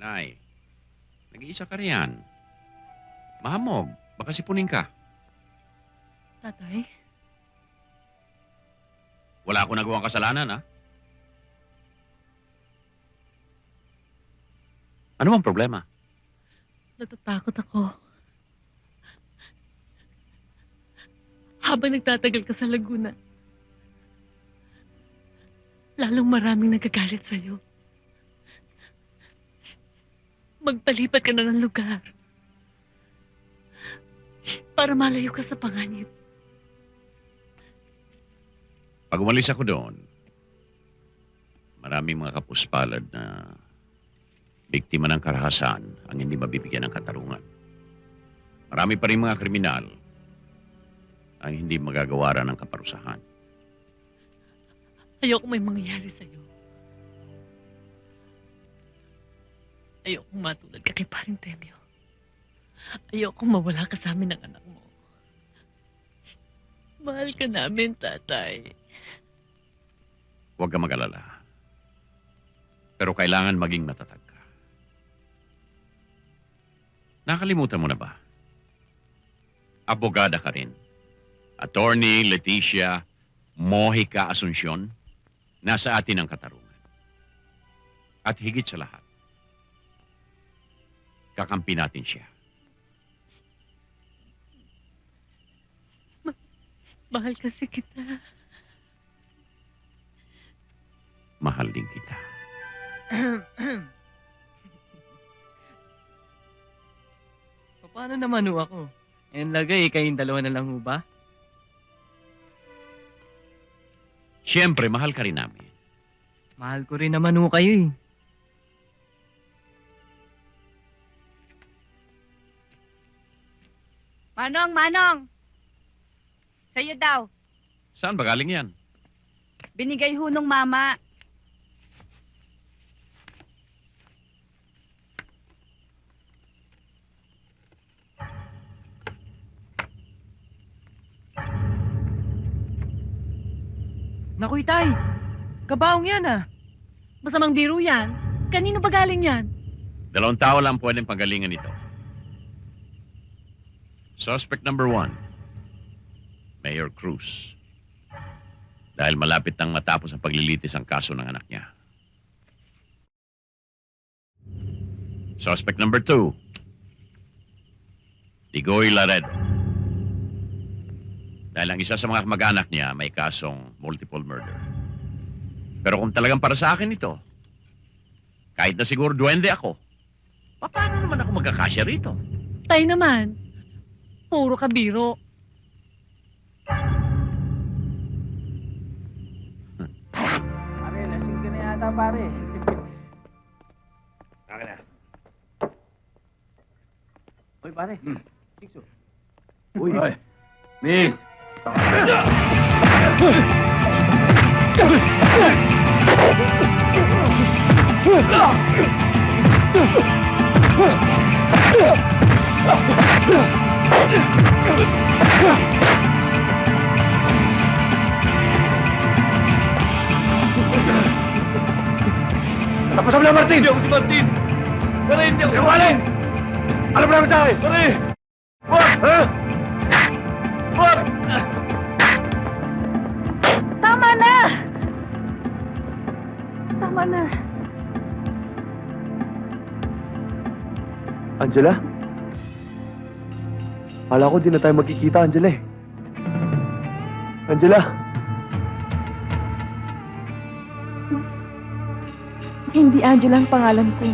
Nay, nag-iisa ka riyan. Mahamog, baka sipunin ka. Tatay? Wala akong nagawang kasalanan, ha? Ano bang problema? Natatakot ako. Habang nagtatagal ka sa Laguna, lalong maraming nagagalit sa'yo. Magpalipat ka na ng lugar para malayo ka sa panganib. Pag umalis ako doon, maraming mga kapuspalad na biktima ng karahasan ang hindi mabibigyan ng katarungan. Marami pa rin mga kriminal ang hindi magagawaran ng kaparusahan. Ayoko may mangyayari sa'yo. Ayoko matulad ka kay Paring Temyo. Ayoko mawala ka sa amin ng anak mo. Mahal ka namin, tatay. Huwag ka mag-alala. Pero kailangan maging matatag ka. Nakalimutan mo na ba? Abogada ka rin. Attorney Leticia Mojica Asuncion, nasa atin ang katarungan. At higit sa lahat, kakampi natin siya. Mahal kasi kita. Mahal din kita. Paano naman ho ako? Yan lagay, kayong dalawa na lang ho ba? Siyempre, mahal ka rin namin. Mahal ko rin naman ho kayo eh. Manong, Manong! Sa'yo daw. Saan ba galing yan? Binigay ho nung mama. Naku, Itay! Kabaong yan ah! Masamang biro yan. Kanino ba galing yan? 2 tao lang pwedeng panggalingan ito. Suspect number 1, Mayor Cruz. Dahil malapit nang matapos ang paglilitis ang kaso ng anak niya. Suspect number 2, Tigoy Laredo. Dahil ang isa sa mga kamag-anak niya may kasong multiple murder. Pero kung talagang para sa akin ito, kahit na siguro duwende ako, paano naman ako magkakasya rito? Tay naman. Puro ka biro. Pare, lasing ka na yata pare. Akin na. Uy pare, sikso. Uy! Miss! Tapos mo na, Martin! Hindi ako si Martin! Pare, hindi ako si Martin! Alam mo naman sa akin! Pare! Wag! Ha? Wag! Tama na! Tama na. Angela? Kala ko di na tayo magkikita, Angela eh. Angela? Hindi Angela ang pangalan ko.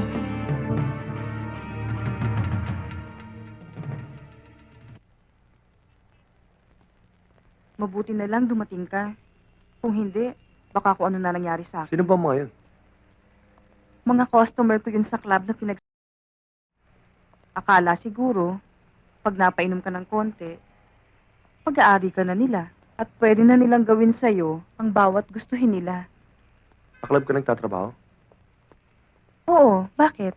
Mabuti na lang dumating ka. Kung hindi, baka kung ano na nangyari sa akin. Sino ba mga yun? Mga customer ko yun sa club na Akala siguro, pag napainom ka ng konti, pag-aari ka na nila. At pwede na nilang gawin sa'yo ang bawat gustuhin nila. Sa club ka nagtatrabaho? Oo, bakit?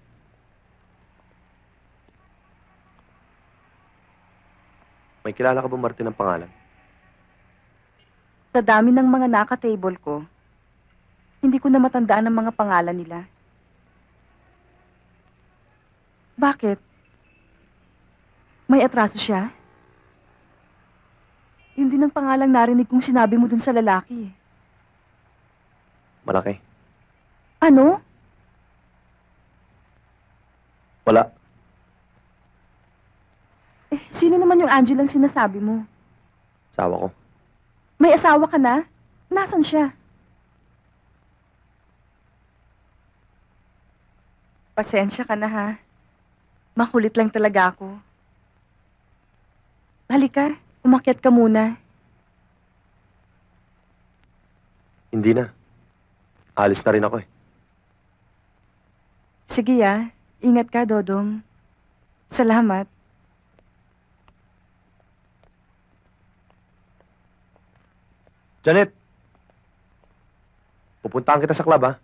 May kilala ka ba, Martin, ng pangalan? Sa dami ng mga naka-table ko, hindi ko na matandaan ang mga pangalan nila. Bakit? May atraso siya? Yun din ang pangalang narinig kong sinabi mo dun sa lalaki. Malaki. Ano? Wala. Sino naman yung Angel ang sinasabi mo? Asawa ko. May asawa ka na? Nasaan siya? Pasensya ka na ha. Makulit lang talaga ako. Halika, umakyat ka muna. Hindi na. Alis na rin ako eh. Sige ingat ka, Dodong. Salamat. Janet! Pupuntahan kita sa club, ha?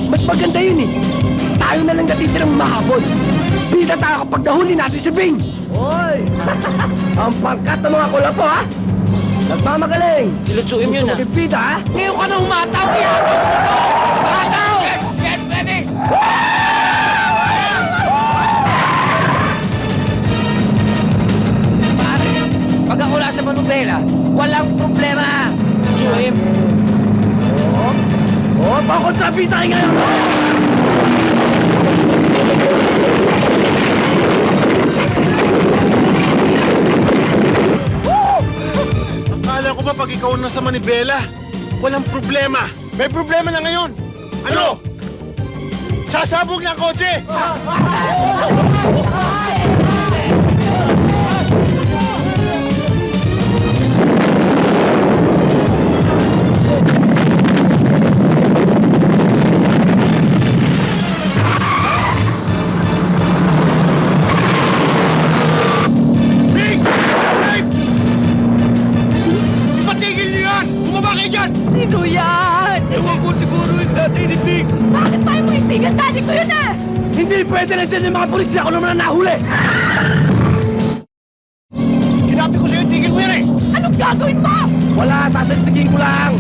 Mas maganda yun eh. Tayo na lang natitirang mahabol. Bida tayo kapag nahuli natin si Bing. Hoy! Ang pangkat ng mga kulapo, ha? Nagmamagaling. Silutsuin yun, Gusto mo bida, ha? Ngayon ka na humataw, yan! Humataw! Get ready! Pare, pag ako nasa manubela, walang problema. Silutsuin. Oh, pakontrabita kayo ngayon! Akala ko ba pag ikaw nasa manibela, walang problema. May problema na ngayon. Ano? Sasabog na ang kotse! Big! Right! Ipatigil niyo yan! Bumaba kayo dyan! Sino yan? Ewan ko siguro yung tatay ni Bing. Bakit pa mo itigan? Daddy ko yun Hindi pwede na dyan yung mga pulis ako naman ang nahuli. Sinabi ko sa'yo, tigil mo yan eh! Anong gagawin mo? Wala, sasantigin ko lang.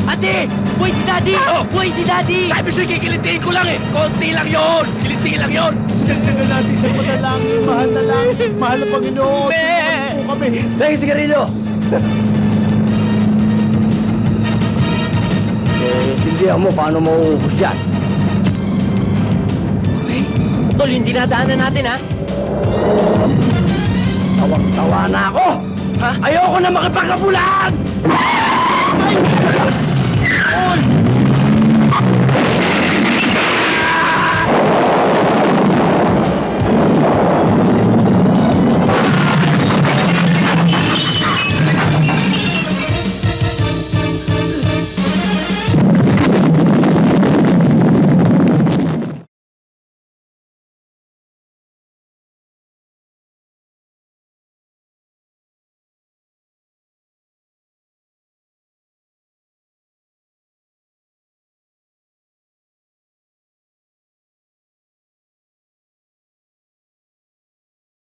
Ate! Buhay si Daddy! Oh! Buhay si Daddy! Sabi sa'yo, kikilitiin ko lang eh! Konti lang yun! Kilitiin lang yun! Ganda na natin sa panalangin, mahal na lang. Mahal na Panginoon. Be! Po kami. Dahil sigarilyo! Sindihan mo paano mauubos yan. Okay. Tol, yung dinadaanan natin, ha? Tawang-tawa na ako! Ha? Ayoko na makipagkabulaan! Ay!